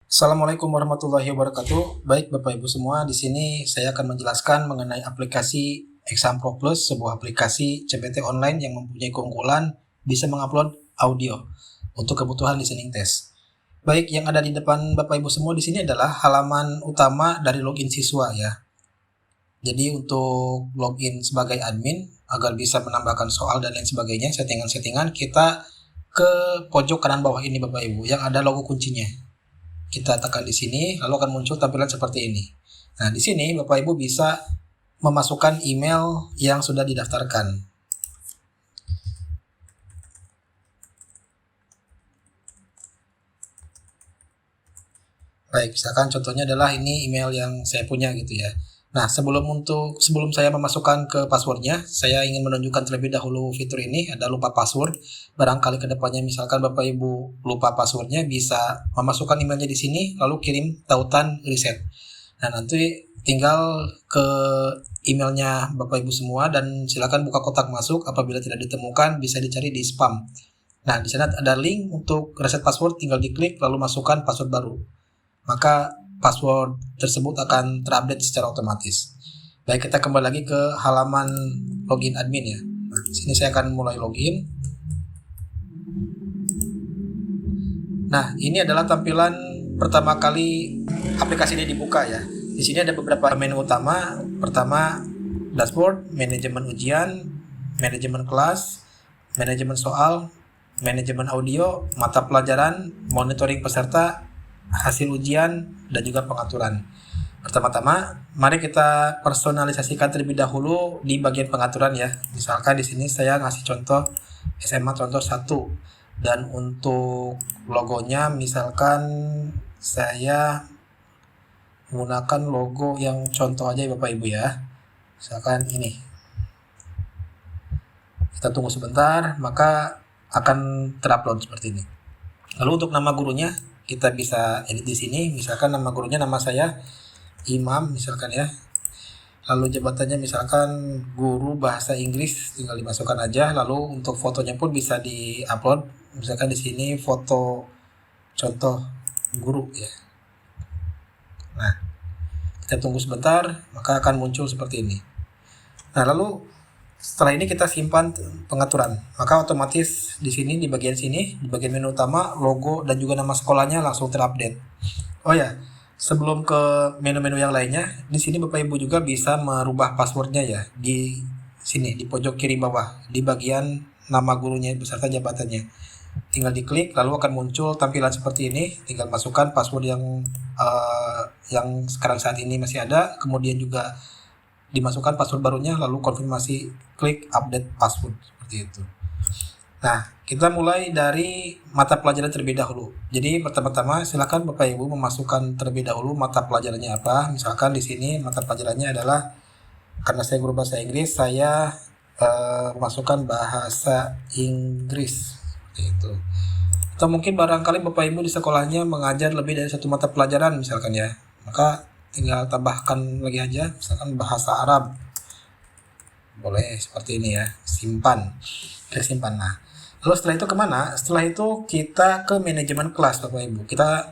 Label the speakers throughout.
Speaker 1: Assalamualaikum warahmatullahi wabarakatuh. Baik Bapak Ibu semua, di sini saya akan menjelaskan mengenai aplikasi Exam Pro Plus, sebuah aplikasi CPT online yang mempunyai keunggulan bisa mengupload audio untuk kebutuhan listening test. Baik, yang ada di depan Bapak Ibu semua di sini adalah halaman utama dari login siswa ya. Jadi untuk login sebagai admin agar bisa menambahkan soal dan lain sebagainya, settingan-settingan kita ke pojok kanan bawah ini Bapak Ibu yang ada logo kuncinya. Kita tekan di sini, lalu akan muncul tampilan seperti ini. Nah, di sini Bapak Ibu bisa memasukkan email yang sudah didaftarkan. Baik, misalkan contohnya adalah ini email yang saya punya gitu ya. Nah, sebelum saya memasukkan ke passwordnya, saya ingin menunjukkan terlebih dahulu fitur ini, ada lupa password. Barangkali kedepannya misalkan Bapak Ibu lupa passwordnya, bisa memasukkan emailnya di sini, lalu kirim tautan reset. Nah, nanti tinggal ke emailnya Bapak Ibu semua dan silakan buka kotak masuk. Apabila tidak ditemukan, bisa dicari di spam. Nah, di sana ada link untuk reset password, tinggal diklik lalu masukkan password baru. Maka password tersebut akan terupdate secara otomatis. Baik, kita kembali lagi ke halaman login admin ya. Nah, di sini saya akan mulai login. Nah, ini adalah tampilan pertama kali aplikasi ini dibuka ya. Di sini ada beberapa menu utama. Pertama, dashboard, manajemen ujian, manajemen kelas, manajemen soal, manajemen audio, mata pelajaran, monitoring peserta, hasil ujian, dan juga pengaturan. Pertama-tama, mari kita personalisasikan terlebih dahulu di bagian pengaturan ya. Misalkan di sini saya ngasih contoh SMA contoh 1 dan untuk logonya misalkan saya menggunakan logo yang contoh aja ya Bapak Ibu ya. Misalkan ini. Kita tunggu sebentar, maka akan terupload seperti ini. Lalu untuk nama gurunya kita bisa edit di sini. Misalkan nama gurunya nama saya Imam misalkan ya. Lalu jabatannya misalkan guru bahasa Inggris, tinggal dimasukkan aja. Lalu untuk fotonya pun bisa di-upload. Misalkan di sini foto contoh guru ya. Nah, kita tunggu sebentar, maka akan muncul seperti ini. Nah, lalu setelah ini kita simpan pengaturan. Maka otomatis di sini di bagian sini, di bagian menu utama, logo dan juga nama sekolahnya langsung terupdate. Oh ya, sebelum ke menu-menu yang lainnya, di sini Bapak Ibu juga bisa merubah passwordnya ya. Di sini, di pojok kiri bawah, di bagian nama gurunya beserta jabatannya. Tinggal diklik, lalu akan muncul tampilan seperti ini. Tinggal masukkan password yang sekarang saat ini masih ada. Kemudian juga dimasukkan password barunya, lalu konfirmasi, klik update password, seperti itu. Nah, kita mulai dari mata pelajaran terlebih dahulu. Jadi pertama-tama silakan Bapak Ibu memasukkan terlebih dahulu mata pelajarannya apa. Misalkan di sini mata pelajarannya adalah, karena saya guru bahasa Inggris, saya memasukkan bahasa Inggris seperti itu. Atau mungkin barangkali Bapak Ibu di sekolahnya mengajar lebih dari satu mata pelajaran misalkan ya. Maka tinggal tambahkan lagi aja, misalkan bahasa Arab. Boleh seperti ini ya, simpan. Klik simpan. Nah, lalu setelah itu kemana? Setelah itu kita ke manajemen kelas Bapak Ibu. Kita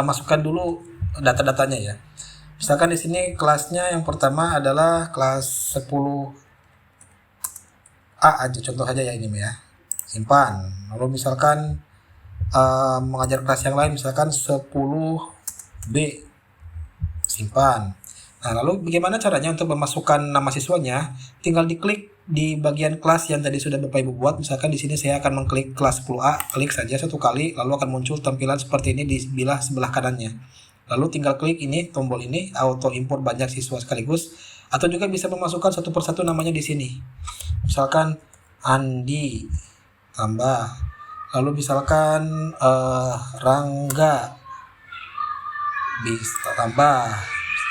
Speaker 1: masukkan dulu data-datanya ya. Misalkan di sini kelasnya yang pertama adalah kelas 10A aja, contoh aja ya ini ya. Simpan. Lalu misalkan mengajar kelas yang lain misalkan 10B. Simpan. Nah, lalu bagaimana caranya untuk memasukkan nama siswanya? Tinggal diklik di bagian kelas yang tadi sudah Bapak Ibu buat. Misalkan di sini saya akan mengklik kelas 10A, klik saja satu kali, lalu akan muncul tampilan seperti ini di sebelah kanannya. Lalu tinggal klik ini, tombol ini, auto import banyak siswa sekaligus, atau juga bisa memasukkan satu persatu namanya di sini. Misalkan Andi, tambah. Lalu misalkan Rangga, bisa tambah.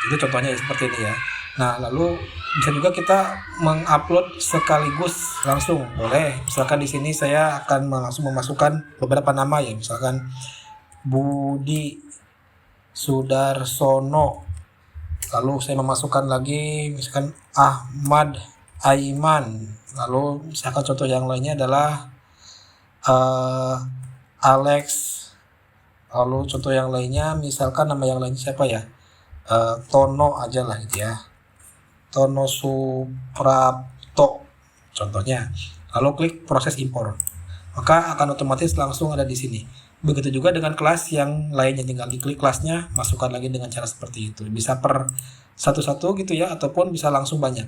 Speaker 1: Itu contohnya seperti ini ya. Nah, lalu bisa juga kita mengupload sekaligus langsung, boleh. Misalkan di sini saya akan langsung memasukkan beberapa nama ya, misalkan Budi Sudarsono. Lalu saya memasukkan lagi misalkan Ahmad Aiman. Lalu misalkan contoh yang lainnya adalah Alex Lalu contoh yang lainnya, misalkan nama yang lainnya siapa ya? Tono aja lah gitu ya. Tono Suprapto contohnya. Lalu klik proses impor. Maka akan otomatis langsung ada di sini. Begitu juga dengan kelas yang lainnya, tinggal diklik kelasnya, masukkan lagi dengan cara seperti itu. Bisa per satu-satu gitu ya, ataupun bisa langsung banyak.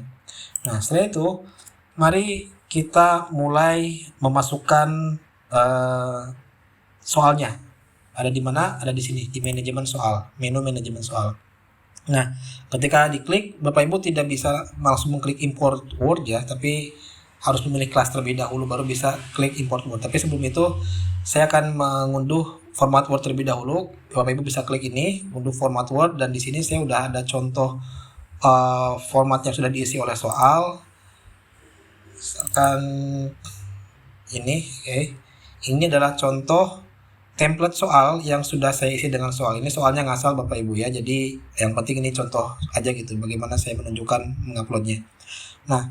Speaker 1: Nah, setelah itu, mari kita mulai memasukkan soalnya. Ada di mana? Ada di sini, di manajemen soal, menu manajemen soal. Nah, ketika diklik, Bapak Ibu tidak bisa langsung mengklik import Word ya, tapi harus memilih kelas terlebih dahulu baru bisa klik import Word. Tapi sebelum itu, saya akan mengunduh format Word terlebih dahulu. Bapak Ibu bisa klik ini, unduh format Word, dan di sini saya udah ada contoh format yang sudah diisi oleh soal. Misalkan ini, oke. Ini adalah contoh template soal yang sudah saya isi dengan soal. Ini soalnya ngasal Bapak Ibu ya. Jadi yang penting ini contoh aja gitu bagaimana saya menunjukkan menguploadnya. Nah,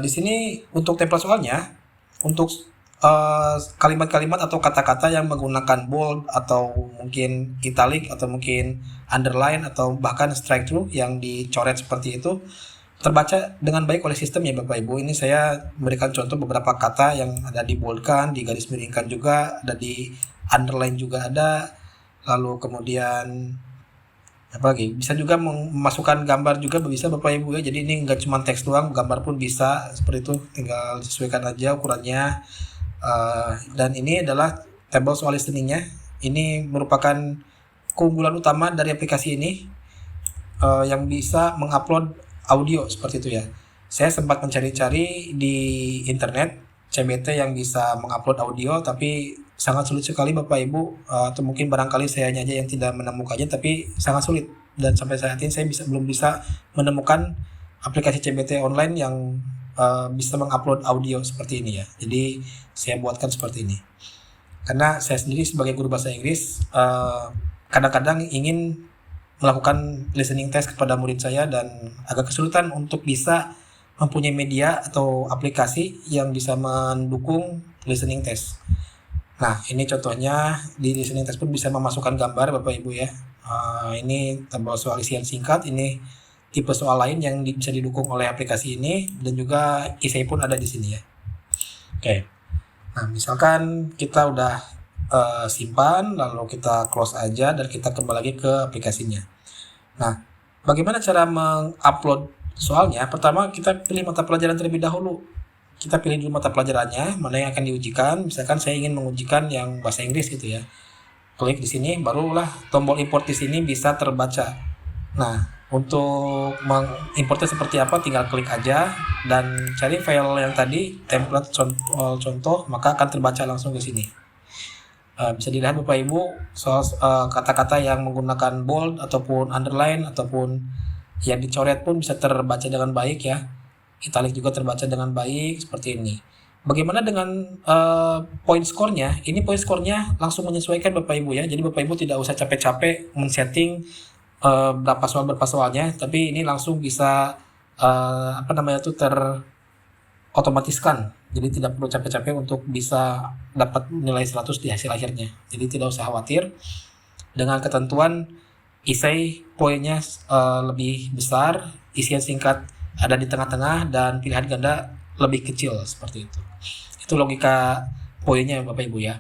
Speaker 1: di sini untuk template soalnya, untuk kalimat-kalimat atau kata-kata yang menggunakan bold atau mungkin italic atau mungkin underline atau bahkan strike through yang dicoret seperti itu terbaca dengan baik oleh sistem ya Bapak Ibu. Ini saya memberikan contoh beberapa kata yang ada di boldkan, di garis miringkan juga, ada di underline juga ada. Lalu kemudian apa lagi? Bisa juga memasukkan gambar juga bisa Bapak Ibu ya. Jadi ini enggak cuma teks doang, gambar pun bisa seperti itu. Tinggal disesuaikan aja ukurannya. Dan ini adalah table soal listeningnya. Ini merupakan keunggulan utama dari aplikasi ini yang bisa mengupload audio seperti itu ya. Saya sempat mencari-cari di internet CBT yang bisa mengupload audio, tapi sangat sulit sekali Bapak Ibu, atau mungkin barangkali saya aja yang tidak menemukannya, tapi sangat sulit. Dan sampai saat ini saya belum bisa menemukan aplikasi CBT online yang bisa mengupload audio seperti ini ya. Jadi saya buatkan seperti ini. Karena saya sendiri sebagai guru bahasa Inggris kadang-kadang ingin melakukan listening test kepada murid saya dan agak kesulitan untuk bisa mempunyai media atau aplikasi yang bisa mendukung listening test. Nah, ini contohnya di listening test pun bisa memasukkan gambar Bapak Ibu ya. Ini tabel soal isian singkat, ini tipe soal lain yang bisa didukung oleh aplikasi ini, dan juga essay pun ada di sini ya. Oke. Nah, misalkan kita udah simpan, lalu kita close aja dan kita kembali lagi ke aplikasinya. Nah, bagaimana cara mengupload soalnya? Pertama kita pilih mata pelajaran terlebih dahulu. Kita pilih dulu mata pelajarannya, mana yang akan diujikan. Misalkan saya ingin mengujikan yang bahasa Inggris gitu ya. Klik di sini, barulah tombol import di sini bisa terbaca. Nah, untuk mengimportnya seperti apa, tinggal klik aja dan cari file yang tadi, template contoh, maka akan terbaca langsung ke sini. Bisa dilihat Bapak Ibu soal kata-kata yang menggunakan bold ataupun underline ataupun yang dicoret pun bisa terbaca dengan baik ya. Italic juga terbaca dengan baik seperti ini. Bagaimana dengan point score-nya? Ini point score-nya langsung menyesuaikan Bapak Ibu ya. Jadi Bapak Ibu tidak usah capek-capek men-setting berapa soalnya, tapi ini langsung bisa otomatiskan. Jadi tidak perlu capek-capek untuk bisa dapat nilai 100 di hasil akhirnya. Jadi tidak usah khawatir. Dengan ketentuan essay poinnya lebih besar, isian singkat ada di tengah-tengah, dan pilihan ganda lebih kecil seperti itu. Itu logika poinnya Bapak Ibu ya.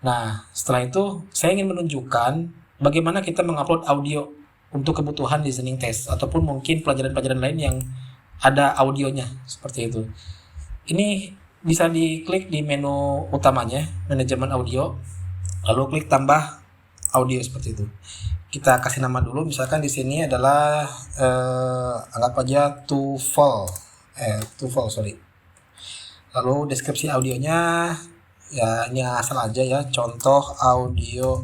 Speaker 1: Nah, setelah itu saya ingin menunjukkan bagaimana kita mengupload audio untuk kebutuhan listening test ataupun mungkin pelajaran-pelajaran lain yang ada audionya seperti itu. Ini bisa diklik di menu utamanya, manajemen audio, lalu klik tambah audio seperti itu. Kita kasih nama dulu, misalkan di sini adalah anggap aja TOEFL, sorry. Lalu deskripsi audionya ya ini asal aja ya, contoh audio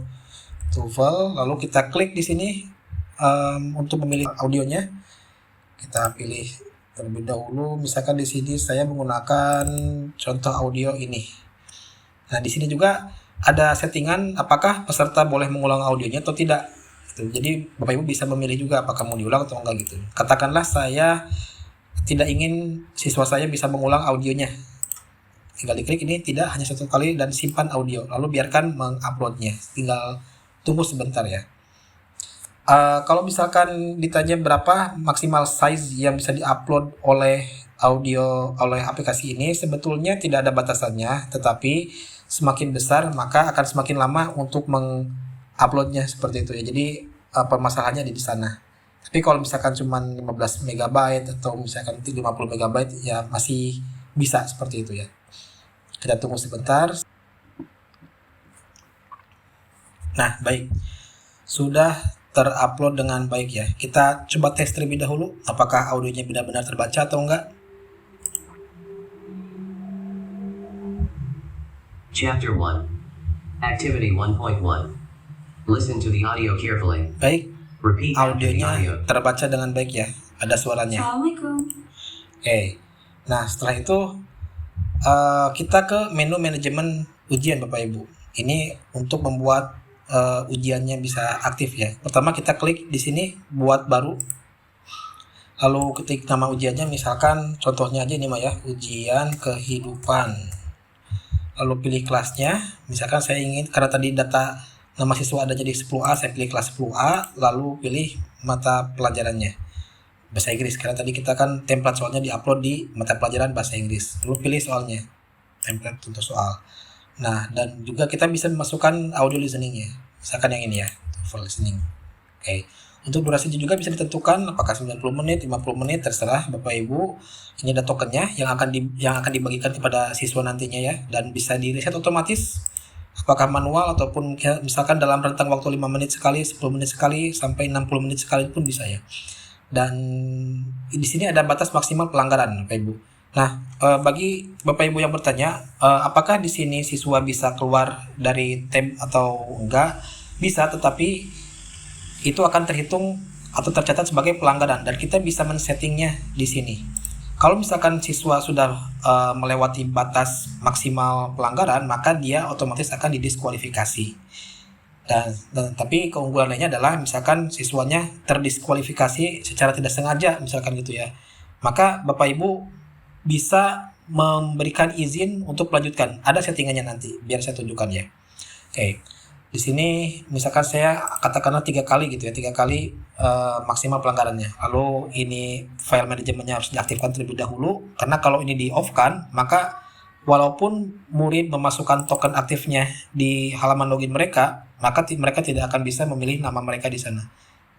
Speaker 1: TOEFL. Lalu kita klik di sini untuk memilih audionya. Kita pilih terlebih dahulu, misalkan di sini saya menggunakan contoh audio ini. Nah, di sini juga ada settingan apakah peserta boleh mengulang audionya atau tidak. Jadi Bapak Ibu bisa memilih juga apakah mau diulang atau enggak gitu. Katakanlah saya tidak ingin siswa saya bisa mengulang audionya. tinggal diklik ini tidak hanya satu kali dan simpan audio, lalu biarkan menguploadnya, tinggal tunggu sebentar ya. Kalau misalkan ditanya berapa maksimal size yang bisa diupload oleh audio oleh aplikasi ini, sebetulnya tidak ada batasannya, tetapi semakin besar maka akan semakin lama untuk menguploadnya seperti itu ya. Jadi permasalahannya di sana. Tapi kalau misalkan cuma 15 MB atau misalkan 50 MB ya masih bisa seperti itu ya. Kita tunggu sebentar. Nah, baik. Sudah terupload dengan baik ya. Kita coba tes terlebih dahulu apakah audionya benar-benar terbaca atau enggak.
Speaker 2: Chapter 1. Activity 1.1. Listen to the audio carefully.
Speaker 1: Baik,
Speaker 2: Repeat after the
Speaker 1: audionya
Speaker 2: audio.
Speaker 1: terbaca dengan baik ya. Ada suaranya.
Speaker 3: Assalamualaikum.
Speaker 1: Oke. Nah, setelah itu kita ke menu manajemen ujian Bapak Ibu. Ini untuk membuat ujiannya bisa aktif ya. Pertama kita klik di sini buat baru. Lalu ketik nama ujiannya, misalkan contohnya aja ini mah ya, ujian kehidupan. Lalu pilih kelasnya, misalkan saya ingin karena tadi data nama siswa ada jadi 10A, saya pilih kelas 10A, lalu pilih mata pelajarannya bahasa Inggris, karena tadi kita kan template soalnya diupload di mata pelajaran bahasa Inggris. Lalu pilih soalnya, template untuk soal. Nah, dan juga kita bisa memasukkan audio listeningnya, misalkan yang ini ya, TOEFL listening. Oke. Untuk durasi juga bisa ditentukan apakah 90 menit, 50 menit, terserah Bapak Ibu. Ini ada tokennya yang akan dibagikan kepada siswa nantinya ya, dan bisa di reset otomatis apakah manual ataupun misalkan dalam rentang waktu 5 menit sekali, 10 menit sekali, sampai 60 menit sekali pun bisa ya. Dan di sini ada batas maksimal pelanggaran Bapak Ibu. Nah, bagi Bapak Ibu yang bertanya, apakah di sini siswa bisa keluar dari tab atau enggak? Bisa, tetapi itu akan terhitung atau tercatat sebagai pelanggaran dan kita bisa men-settingnya di sini. Kalau misalkan siswa sudah melewati batas maksimal pelanggaran, maka dia otomatis akan didiskualifikasi. Dan tapi keunggulan lainnya adalah misalkan siswanya terdiskualifikasi secara tidak sengaja misalkan gitu ya, maka Bapak Ibu bisa memberikan izin untuk melanjutkan. Ada settingannya nanti, biar saya tunjukkan ya. Oke, di sini misalkan saya katakanlah 3 kali gitu ya, 3 kali maksimal pelanggarannya. Lalu ini file manajemennya harus diaktifkan terlebih dahulu, karena kalau ini di off kan, maka walaupun murid memasukkan token aktifnya di halaman login mereka, maka mereka tidak akan bisa memilih nama mereka di sana.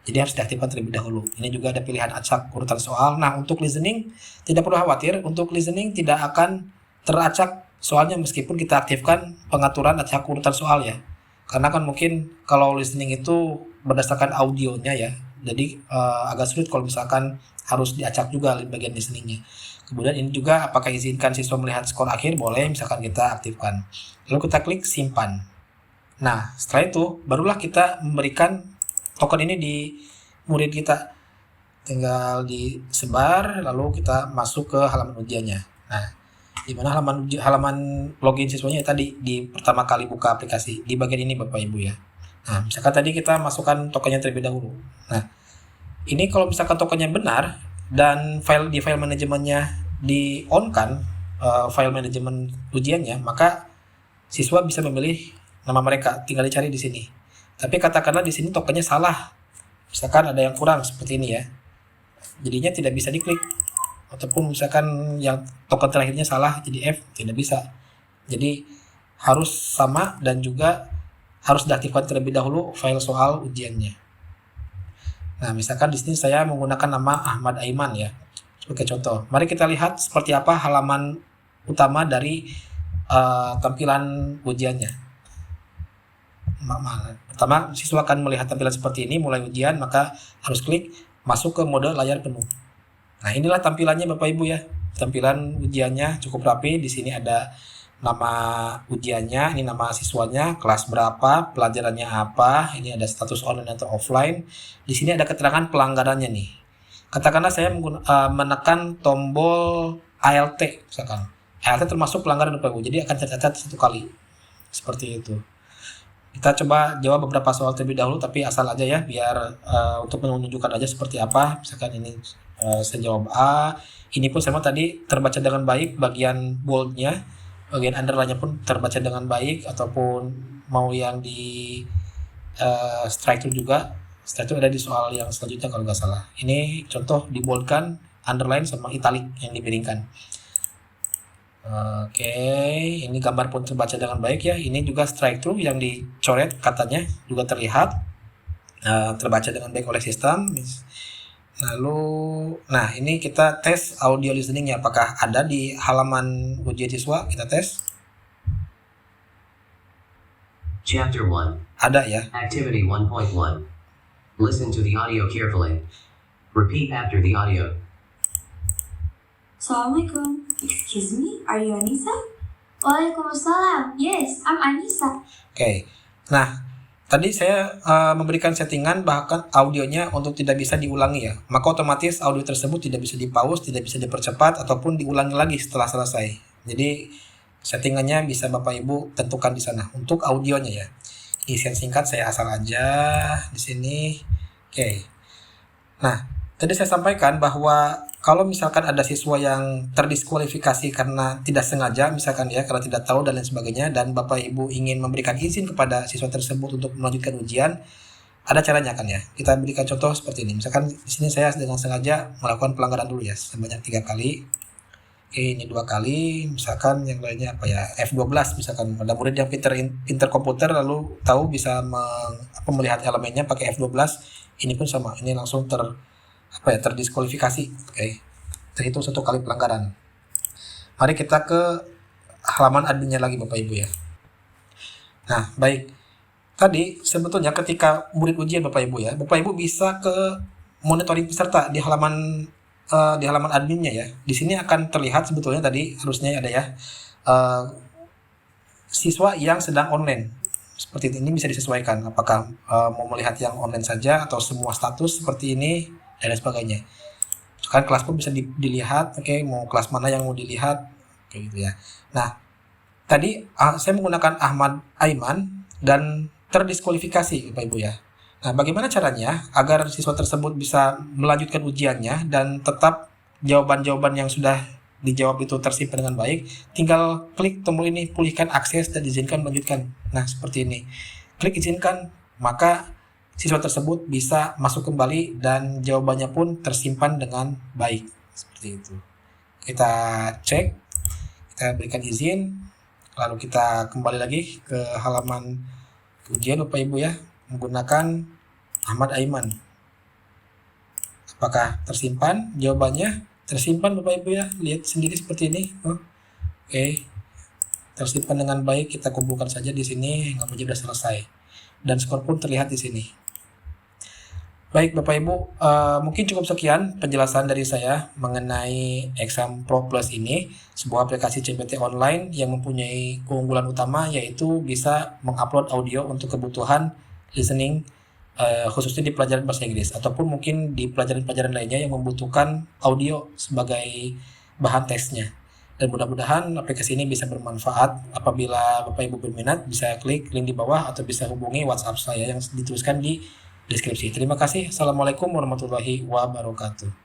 Speaker 1: Jadi harus diaktifkan terlebih dahulu. Ini juga ada pilihan acak urutan soal. Nah, untuk listening tidak perlu khawatir. Untuk listening tidak akan teracak soalnya meskipun kita aktifkan pengaturan acak urutan soal ya. Karena kan mungkin kalau listening itu berdasarkan audionya ya. Jadi agak sulit kalau misalkan harus diacak juga bagian listeningnya. Kemudian ini juga apakah izinkan siswa melihat skor akhir, boleh misalkan kita aktifkan. Lalu kita klik simpan. Nah, setelah itu barulah kita memberikan token ini di murid kita. Tinggal disebar lalu kita masuk ke halaman ujiannya. Nah, di mana halaman login siswanya tadi di pertama kali buka aplikasi di bagian ini Bapak Ibu ya. Nah, misalkan tadi kita masukkan tokennya terlebih dahulu. Nah, ini kalau misalkan tokennya benar dan di file manajemennya di on kan, file manajemen ujiannya, maka siswa bisa memilih nama mereka, tinggal dicari di sini. Tapi katakanlah di sini tokennya salah, misalkan ada yang kurang seperti ini ya, jadinya tidak bisa diklik. Ataupun misalkan yang token terakhirnya salah jadi F, tidak bisa. Jadi harus sama dan juga harus diaktifkan terlebih dahulu file soal ujiannya. Nah, misalkan di sini saya menggunakan nama Ahmad Aiman ya. Oke, contoh. Mari kita lihat seperti apa halaman utama dari tampilan ujiannya. Pertama, siswa akan melihat tampilan seperti ini mulai ujian, maka harus klik masuk ke mode layar penuh. Nah, inilah tampilannya Bapak Ibu ya. Tampilan ujiannya cukup rapi. Di sini ada nama ujiannya, ini nama siswanya, kelas berapa, pelajarannya apa, ini ada status online atau offline. Di sini ada keterangan pelanggarannya nih. Katakanlah saya menekan tombol ALT misalkan. ALT termasuk pelanggaran Bapak Ibu, jadi akan tercatat 1 kali. Seperti itu. Kita coba jawab beberapa soal terlebih dahulu, tapi asal aja ya, biar untuk menunjukkan aja seperti apa. Misalkan ini saya jawab A, ini pun sama tadi terbaca dengan baik bagian boldnya, bagian underline-nya pun terbaca dengan baik, ataupun mau yang di strike through juga. Strike through ada di soal yang selanjutnya kalau nggak salah. Ini contoh diboldkan, underline sama italic yang dipiringkan. Oke, ini gambar pun terbaca dengan baik ya. Ini juga strike through yang dicoret katanya juga terlihat terbaca dengan baik oleh sistem. Lalu, nah ini kita tes audio listeningnya, apakah ada di halaman ujian siswa, kita tes.
Speaker 2: Chapter 1.
Speaker 1: Ada ya.
Speaker 2: Activity 1.1. Listen to the audio carefully. Repeat after the audio.
Speaker 3: Assalamualaikum. Excuse me, are you Anissa? Waalaikumsalam. Yes, I'm Anissa.
Speaker 1: Oke, nah tadi saya memberikan settingan bahkan audionya untuk tidak bisa diulangi ya, maka otomatis audio tersebut tidak bisa di-pause, tidak bisa dipercepat ataupun diulangi lagi setelah selesai. Jadi settingannya bisa Bapak Ibu tentukan di sana untuk audionya ya. Isi singkat saya asal aja di sini. Oke. Nah, tadi saya sampaikan bahwa kalau misalkan ada siswa yang terdiskualifikasi karena tidak sengaja, misalkan ya, karena tidak tahu dan lain sebagainya, dan Bapak Ibu ingin memberikan izin kepada siswa tersebut untuk melanjutkan ujian, ada caranya kan ya. Kita berikan contoh seperti ini. Misalkan di sini saya dengan sengaja melakukan pelanggaran dulu ya, sebanyak 3 kali. Oke, ini 2 kali, misalkan yang lainnya apa ya, F12 misalkan. Ada murid yang pinter komputer lalu tahu bisa melihat elemennya pakai F12, ini pun sama, ini langsung terdiskualifikasi. Oke, terhitung 1 kali pelanggaran. Mari kita ke halaman adminnya lagi Bapak Ibu ya. Nah, baik. Tadi sebetulnya ketika murid ujian Bapak Ibu ya, Bapak Ibu bisa ke monitoring peserta di halaman adminnya ya. Di sini akan terlihat sebetulnya tadi harusnya ada ya, siswa yang sedang online. Seperti ini bisa disesuaikan apakah mau melihat yang online saja atau semua status seperti ini dan lain sebagainya. Kan kelas pun bisa dilihat, oke, mau kelas mana yang mau dilihat kayak gitu ya. Nah, tadi saya menggunakan Ahmad Aiman dan terdiskualifikasi Bapak Ibu ya. Nah, bagaimana caranya agar siswa tersebut bisa melanjutkan ujiannya dan tetap jawaban-jawaban yang sudah dijawab itu tersimpan dengan baik? Tinggal klik tombol ini, pulihkan akses dan izinkan melanjutkan. Nah, seperti ini. Klik izinkan, maka siswa tersebut bisa masuk kembali dan jawabannya pun tersimpan dengan baik. Seperti itu. Kita cek, kita berikan izin, lalu kita kembali lagi ke halaman ujian Bapak Ibu ya, menggunakan Ahmad Aiman. Apakah tersimpan? Jawabannya tersimpan Bapak Ibu ya, lihat sendiri seperti ini. Oke, tersimpan dengan baik. Kita kumpulkan saja di sini, nggak sudah selesai, dan skor pun terlihat di sini. Baik Bapak Ibu, mungkin cukup sekian penjelasan dari saya mengenai Exam Pro Plus ini, sebuah aplikasi CPT online yang mempunyai keunggulan utama yaitu bisa mengupload audio untuk kebutuhan listening, khususnya di pelajaran bahasa Inggris ataupun mungkin di pelajaran-pelajaran lainnya yang membutuhkan audio sebagai bahan tesnya. Dan mudah-mudahan aplikasi ini bisa bermanfaat. Apabila Bapak Ibu berminat, bisa klik link di bawah atau bisa hubungi WhatsApp saya yang dituliskan di deskripsi. Terima kasih. Assalamualaikum warahmatullahi wabarakatuh.